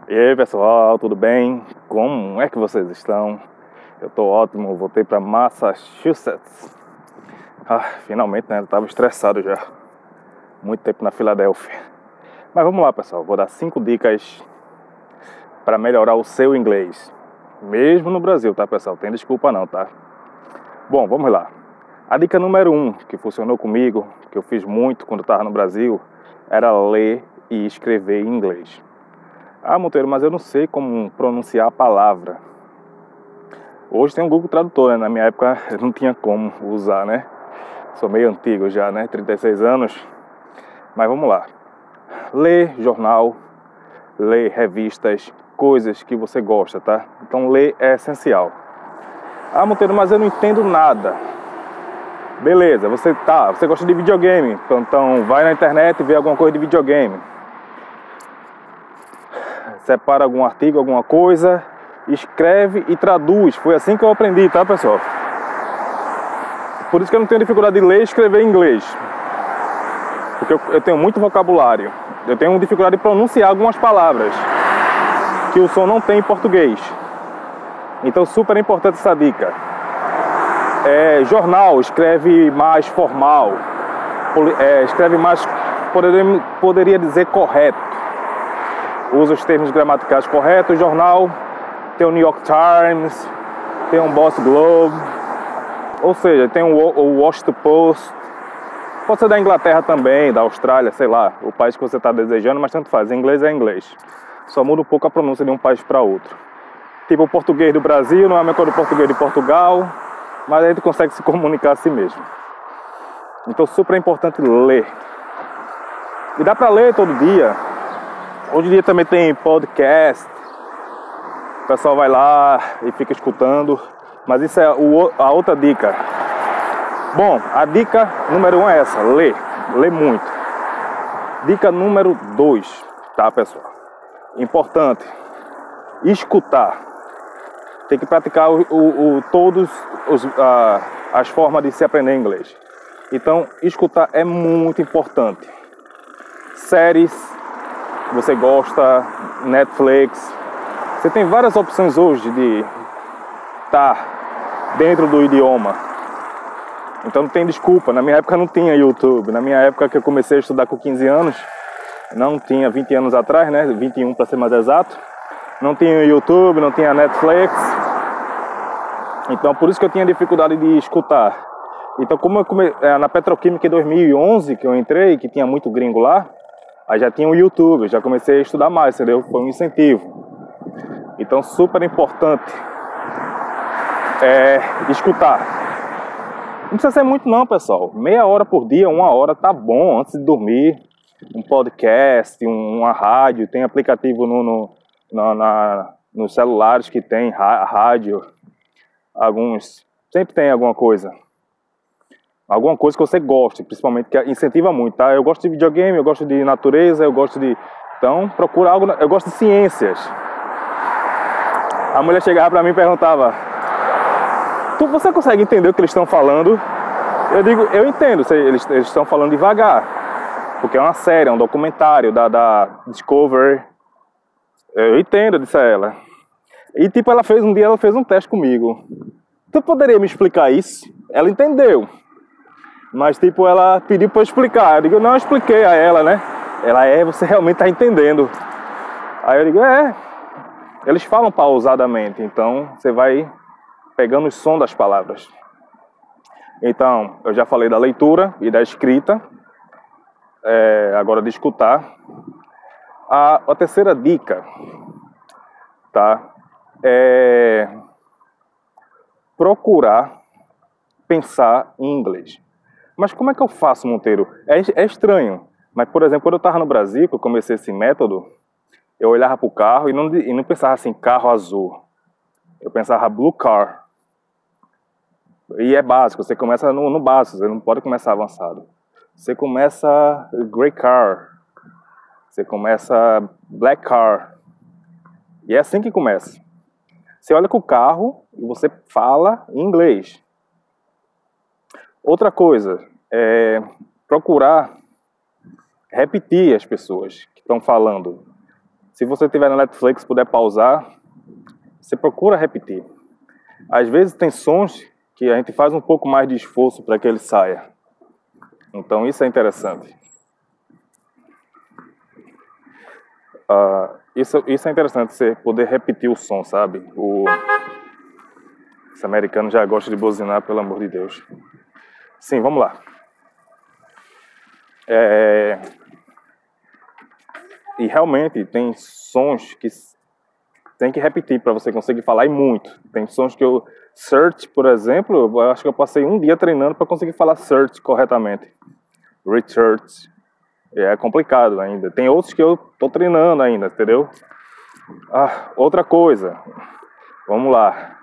E aí pessoal, tudo bem? Como é que vocês estão? Eu tô ótimo, voltei para Massachusetts. Finalmente, né? Eu tava estressado já. Muito tempo na Filadélfia. Mas vamos lá pessoal, vou dar 5 dicas para melhorar o seu inglês. Mesmo no Brasil, tá pessoal? Tem desculpa não, tá? Bom, vamos lá. A dica número 1, que funcionou comigo, que eu fiz muito quando eu tava no Brasil, era ler e escrever em inglês. Monteiro, mas eu não sei como pronunciar a palavra. Hoje tem um Google Tradutor, né? Na minha época eu não tinha como usar, né? Sou meio antigo já, né? 36 anos. Mas vamos lá. Lê jornal, lê revistas, coisas que você gosta, tá? Então ler é essencial. Monteiro, mas eu não entendo nada. Beleza, você gosta de videogame. Então vai na internet e vê alguma coisa de videogame. Separa algum artigo, alguma coisa, escreve e traduz. Foi assim que eu aprendi, tá pessoal? Por isso que eu não tenho dificuldade de ler e escrever em inglês. Porque eu tenho muito vocabulário. Eu tenho dificuldade de pronunciar algumas palavras que o som não tem em português. Então super importante essa dica. Jornal, escreve mais formal. Escreve mais, poderia dizer correto. Usa os termos gramaticais corretos. Jornal tem o New York Times, tem o Boston Globe, ou seja, tem o Washington Post. Pode ser da Inglaterra também, da Austrália, sei lá, o país que você está desejando, mas tanto faz, inglês é inglês. Só muda um pouco a pronúncia de um país para outro. Tipo o português do Brasil não é a mesma coisa do português de Portugal, mas a gente consegue se comunicar assim mesmo. Então super importante ler. E dá para ler todo dia. Hoje em dia também tem podcast, o pessoal vai lá e fica escutando, mas isso é a outra dica. Bom, a dica número 1 é essa, ler muito. Dica número 2, tá pessoal? Importante, escutar. Tem que praticar todas as formas de se aprender inglês. Então, escutar é muito importante. Séries, você gosta, Netflix, você tem várias opções hoje de estar dentro do idioma. Então não tem desculpa. Na minha época não tinha YouTube. Na minha época que eu comecei a estudar com 15 anos, não tinha, 20 anos atrás, né? 21 para ser mais exato. Não tinha YouTube, não tinha Netflix. Então por isso que eu tinha dificuldade de escutar. Então como eu na Petroquímica em 2011 que eu entrei, que tinha muito gringo lá, aí já tinha o YouTube, já comecei a estudar mais, entendeu? Foi um incentivo. Então, super importante escutar. Não precisa ser muito não, pessoal. Meia hora por dia, 1 hora, tá bom, antes de dormir. Um podcast, uma rádio, tem aplicativo nos celulares que tem rádio. Sempre tem alguma coisa. Alguma coisa que você goste, principalmente, que incentiva muito, tá? Eu gosto de videogame, eu gosto de natureza, eu gosto de... Então, procura algo... Eu gosto de ciências. A mulher chegava pra mim e perguntava: você consegue entender o que eles estão falando? Eu digo, eu entendo, eles estão falando devagar. Porque é uma série, é um documentário da Discovery. Eu entendo, disse a ela. E tipo, ela fez um teste comigo. Tu poderia me explicar isso? Ela entendeu. Mas tipo, ela pediu para eu explicar. Eu digo, não, eu expliquei a ela, né? Ela, você realmente tá entendendo. Aí eu digo, eles falam pausadamente, então você vai pegando o som das palavras. Então, eu já falei da leitura e da escrita. Agora de escutar. A terceira dica, tá? É procurar pensar em inglês. Mas como é que eu faço, Monteiro? É estranho. Mas, por exemplo, quando eu estava no Brasil, que eu comecei esse método, eu olhava para o carro e não pensava assim, carro azul. Eu pensava blue car. E é básico, você começa no básico, você não pode começar avançado. Você começa grey car. Você começa black car. E é assim que começa. Você olha para o carro e você fala em inglês. Outra coisa, procurar repetir as pessoas que estão falando. Se você tiver na Netflix, puder pausar, você procura repetir. Às vezes tem sons que a gente faz um pouco mais de esforço para que ele saia. Então isso é interessante. Isso é interessante, você poder repetir o som, sabe? Esse americano já gosta de buzinar, pelo amor de Deus. Sim, vamos lá. E realmente tem sons que tem que repetir para você conseguir falar, e muito. Tem sons que eu... Search, por exemplo, eu acho que eu passei um dia treinando para conseguir falar search corretamente. Research. É complicado ainda. Tem outros que eu tô treinando ainda, entendeu? Outra coisa. Vamos lá.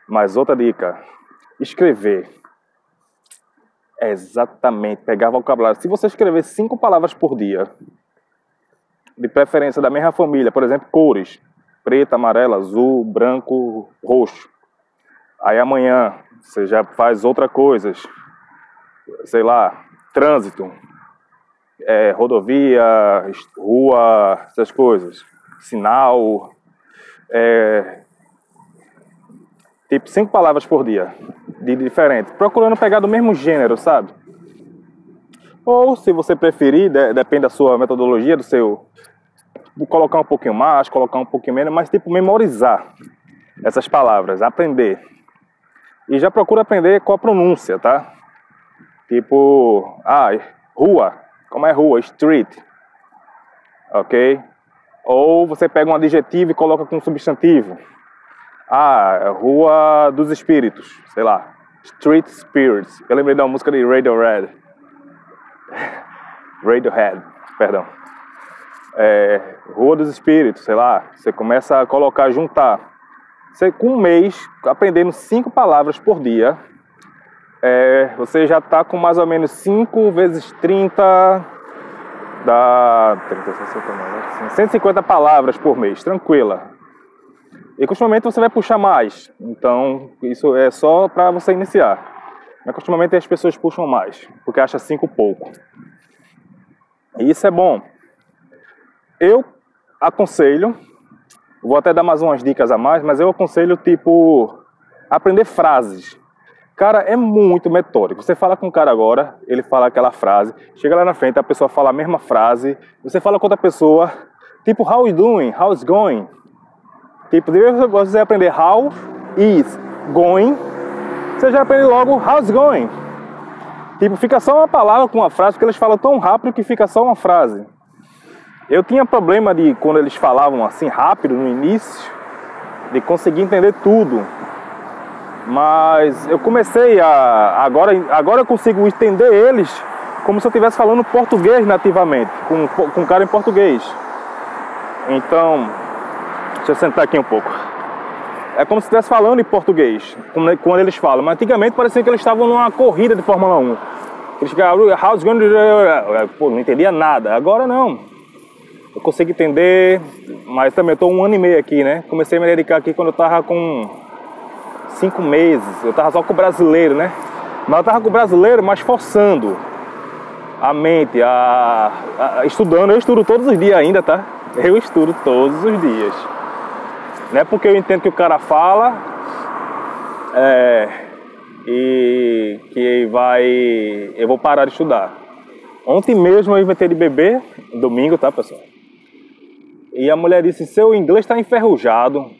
Mais outra dica. Escrever. É exatamente pegar vocabulário. Se você escrever 5 palavras por dia, de preferência da mesma família, por exemplo, cores. Preta, amarela, azul, branco, roxo. Aí amanhã você já faz outra coisa. Sei lá, trânsito. Rodovia, rua, essas coisas. Sinal. Tipo 5 palavras por dia. De diferente. Procurando pegar do mesmo gênero, sabe? Ou, se você preferir, depende da sua metodologia, do seu... Colocar um pouquinho mais, colocar um pouquinho menos, mas tipo memorizar essas palavras, aprender. E já procura aprender com a pronúncia, tá? Tipo, rua. Como é rua? Street. Ok? Ou você pega um adjetivo e coloca com um substantivo. Rua dos Espíritos. Sei lá. Street Spirits. Eu lembrei da música de Radiohead. Perdão. Rua dos Espíritos, sei lá. Você começa a colocar, juntar. Você, com um mês, aprendendo 5 palavras por dia, você já está com mais ou menos 5 vezes 30, dá 30, 60, 150 palavras por mês, tranquila. E costumamente você vai puxar mais, então isso é só para você iniciar. Mas costumamente as pessoas puxam mais, porque acham 5 pouco. E isso é bom. Eu aconselho, vou até dar mais umas dicas a mais, mas eu aconselho, tipo, aprender frases. Cara, é muito metódico. Você fala com o cara agora, ele fala aquela frase, chega lá na frente, a pessoa fala a mesma frase, você fala com outra pessoa, tipo, how you doing? How's going? Tipo, depois você aprender how is going, você já aprende logo how's going. Tipo, fica só uma palavra com uma frase, porque eles falam tão rápido que fica só uma frase. Eu tinha problema de, quando eles falavam assim rápido no início, de conseguir entender tudo. Mas eu comecei agora eu consigo entender eles como se eu estivesse falando português nativamente, com um cara em português. Então, deixa eu sentar aqui um pouco. É como se estivesse falando em português, quando eles falam. Mas antigamente parecia que eles estavam numa corrida de Fórmula 1. Eles ficavam, how's going? Pô, não entendia nada. Agora não. Eu consigo entender, mas também eu estou 1 ano e meio aqui, né? Comecei a me dedicar aqui quando eu estava com 5 meses. Eu estava só com o brasileiro, né? Mas eu estava com o brasileiro, mas forçando a mente, estudando. Eu estudo todos os dias ainda, tá? Eu estudo todos os dias. Não é porque eu entendo que o cara fala e que eu vou parar de estudar. Ontem mesmo eu inventei de beber, domingo, tá, pessoal? E a mulher disse, seu inglês está enferrujado.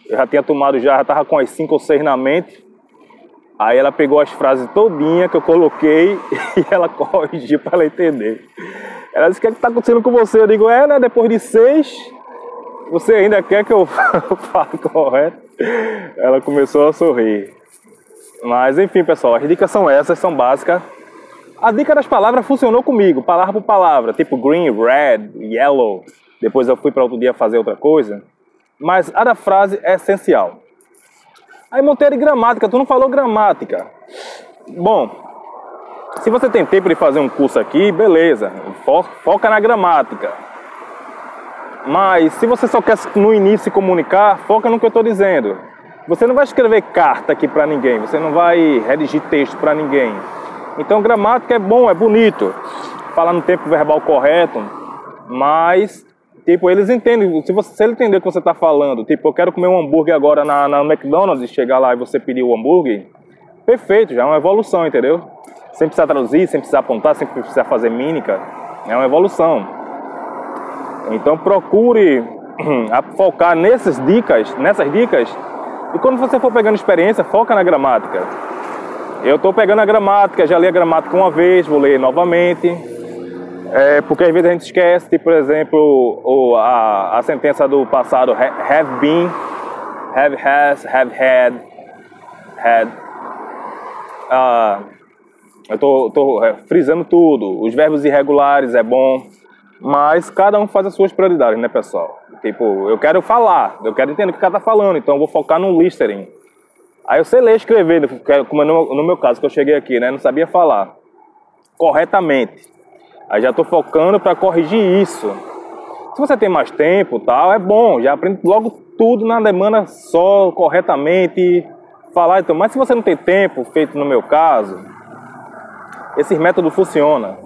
Eu já tinha tomado, já estava com as 5 ou 6 na mente. Aí ela pegou as frases todinha que eu coloquei e ela corrigiu para ela entender. Ela disse, o que está acontecendo com você? Eu digo, né, depois de 6, você ainda quer que eu fale correto? Ela começou a sorrir. Mas enfim, pessoal, as dicas são essas, são básicas. A dica das palavras funcionou comigo, palavra por palavra, tipo green, red, yellow. Depois eu fui para outro dia fazer outra coisa. Mas a da frase é essencial. Aí Monteiro, gramática, tu não falou gramática. Bom, se você tem tempo de fazer um curso aqui, beleza, foca na gramática. Mas se você só quer no início se comunicar, foca no que eu estou dizendo. Você não vai escrever carta aqui para ninguém, você não vai redigir texto para ninguém. Então gramática é bom, é bonito, falar no tempo verbal correto, mas Tipo, eles entendem, se ele entender o que você tá falando, tipo, eu quero comer um hambúrguer agora na McDonald's, e chegar lá e você pedir o hambúrguer, perfeito, já é uma evolução, entendeu? Sem precisar traduzir, sem precisar apontar, sem precisar fazer mímica, é uma evolução. Então procure focar nessas dicas, e quando você for pegando experiência, foca na gramática. Eu tô pegando a gramática, já li a gramática uma vez, vou ler novamente. Porque às vezes a gente esquece, tipo, por exemplo, a sentença do passado, have been, have has, have had. Eu tô frisando tudo. Os verbos irregulares é bom, mas cada um faz as suas prioridades, né, pessoal? Tipo, eu quero falar, eu quero entender o que o cara tá falando, então eu vou focar no listening. Aí eu sei ler e escrever, como no meu caso, que eu cheguei aqui, né, não sabia falar corretamente. Aí já estou focando para corrigir isso. Se você tem mais tempo, tal, é bom, já aprende logo tudo na demanda só, corretamente, falar então. Mas se você não tem tempo, feito no meu caso, esse método funciona.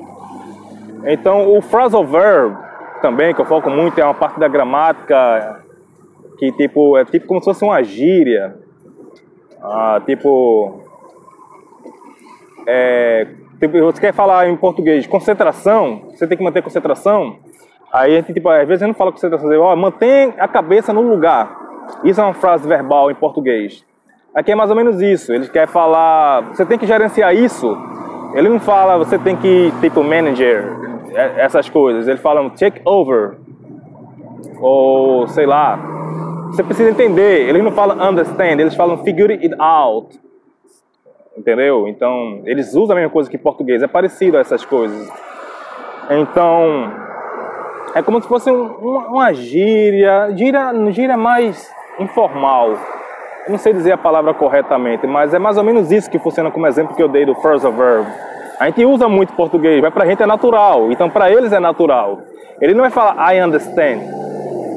Então o phrasal verb também, que eu foco muito, é uma parte da gramática que tipo, é tipo como se fosse uma gíria. Tipo, você quer falar em português concentração, você tem que manter concentração. Aí a gente, tipo, às vezes a gente não fala concentração, mantém a cabeça no lugar. Isso é uma frase verbal em português. Aqui é mais ou menos isso. Ele quer falar, você tem que gerenciar isso. Ele não fala, você tem que, tipo, manager, essas coisas. Ele fala take over, ou sei lá. Você precisa entender. Ele não fala understand, eles falam figure it out. Entendeu? Então, eles usam a mesma coisa que em português, é parecido a essas coisas. Então, é como se fosse uma gíria mais informal. Eu não sei dizer a palavra corretamente, mas é mais ou menos isso que funciona como exemplo que eu dei do phrasal verb. A gente usa muito português, mas pra gente é natural, então pra eles é natural. Ele não vai falar I understand,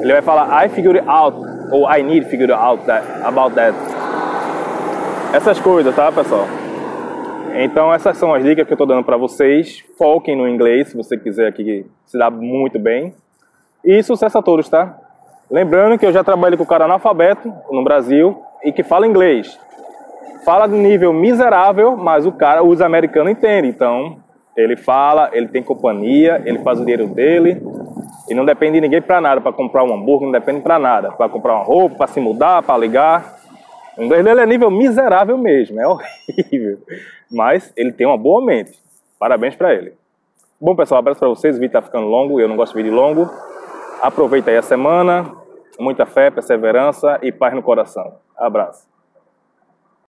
ele vai falar I figure out, ou I need to figure out about that. Essas coisas, tá, pessoal? Então essas são as dicas que eu tô dando pra vocês. Foquem no inglês, se você quiser aqui se dar muito bem. E sucesso a todos, tá? Lembrando que eu já trabalhei com o cara analfabeto no Brasil e que fala inglês. Fala de nível miserável, mas os americanos entendem. Então, ele fala, ele tem companhia, ele faz o dinheiro dele. E não depende de ninguém pra nada. Pra comprar um hambúrguer, não depende pra nada. Pra comprar uma roupa, pra se mudar, pra ligar. O inglês dele é nível miserável mesmo, é horrível. Mas ele tem uma boa mente. Parabéns pra ele. Bom, pessoal, um abraço pra vocês. O vídeo tá ficando longo, eu não gosto de vídeo longo. Aproveita aí a semana. Muita fé, perseverança e paz no coração. Abraço.